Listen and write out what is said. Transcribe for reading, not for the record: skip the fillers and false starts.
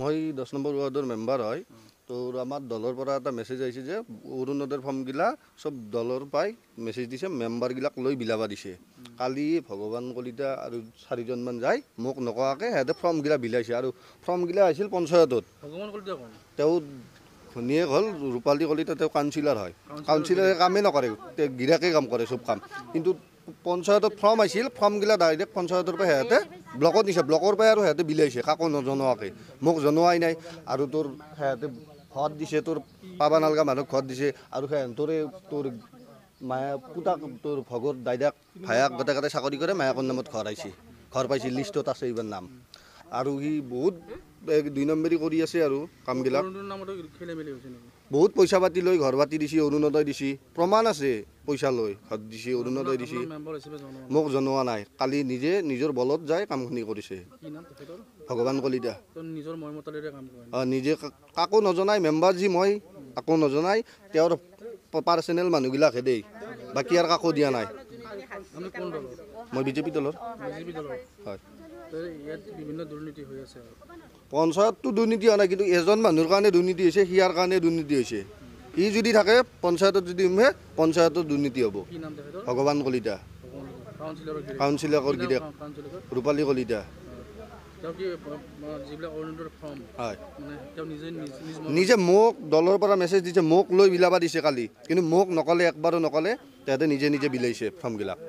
মই 10 নম্বৰ ৱাৰ্ডৰ মেম্বাৰ হয় তো আমাৰ দলৰ পৰা এটা মেছেজ আহিছে যে অৰুণোদয়ৰ ফৰ্মগিলা সব দলৰ পাই মেছেজ দিছে মেম্বাৰগিলাক লৈ বিলাবা দিছে কালি ভগৱান কলিতা আৰু 4জনমান যায় মোক নকোৱাকে হেতে ফৰ্মগিলা বিলাইছে আৰু ফৰ্মগিলা আহিছিল পঞ্চায়তত ভগৱান কলিতা কোন তেও ঘনীয়েক হ'ল ৰূপালী কলিতা তেও কাউন্সিলৰ হয় কাউন্সিলৰে কামেই নকৰে গিৰাকে কাম কৰে সব কাম কিন্তু পঞ্চায়তত ফৰ্ম আহিছিল ফৰ্মগিলা ডাইৰেক্ট পঞ্চায়তৰ পৰা হেতে ব্লকত নিছে ব্লকৰ পৰা আৰু হেতে বিলাইছে কাকো নজনোৱাকে মোক জনোৱাই নাই আৰু তোৰ হেতে ঘৰত দিছে তোৰ পাবা নালগা মানুহক ঘৰত দিছে আৰু হেন্তৰে তোৰ মায়া পুতাক তোৰ ভগৰ দাইদাক ভায়াক গোটেই চাকৰি কৰে মায়াকৰ নামত ঘৰ আহিছে ঘৰ পাইছে লিষ্টত আছে এইবাৰ নাম আৰু সি বহুত 2 নম্বৰী কৰি আছে আৰু কামগিলাক বহুত পইচা পাতি লৈ ঘৰ পাতি দিছে অৰুণোদয় দিছে প্ৰমাণ আছে পইচা লৈ ঘৰ দিছে অৰুণোদয় দিছে মোক জনোৱা নাই কালি নিজে নিজৰ বলত যায় কামখিনি কৰিছে ভগৱান কলিতা নিজে কাকো নজনাই মেম্বাৰ যি মই কাকো নজনাই তেওঁৰ পাৰ্চনেল মানুহগিলাকহে দেই বাকী আৰু কাকো দিয়া নাই মই বিজেপি দলৰ হয় পঞ্চায়তটো দুৰ্নীতি হোৱা নাই কিন্তু এজন মানুহৰ কাৰণে দুৰ্নীতি হৈছে সিয়াৰ কাৰণে দুৰ্নীতি হৈছে ই যদি থাকে পঞ্চায়তত যদি পঞ্চায়তত দুৰ্নীতি হ'ব ভগৱান কলিতা কাউন্সিলৰ গিৰিয়েক ৰূপালী কলিতা নিজে মোক দলৰ পৰা মেছেজ দিছে মোক লৈ বিলাবা দিছে কালি কিন্তু মোক নকলে একবাৰো নকলে তাতে নিজে নিজে বিলাইছে ফৰ্মগিলাক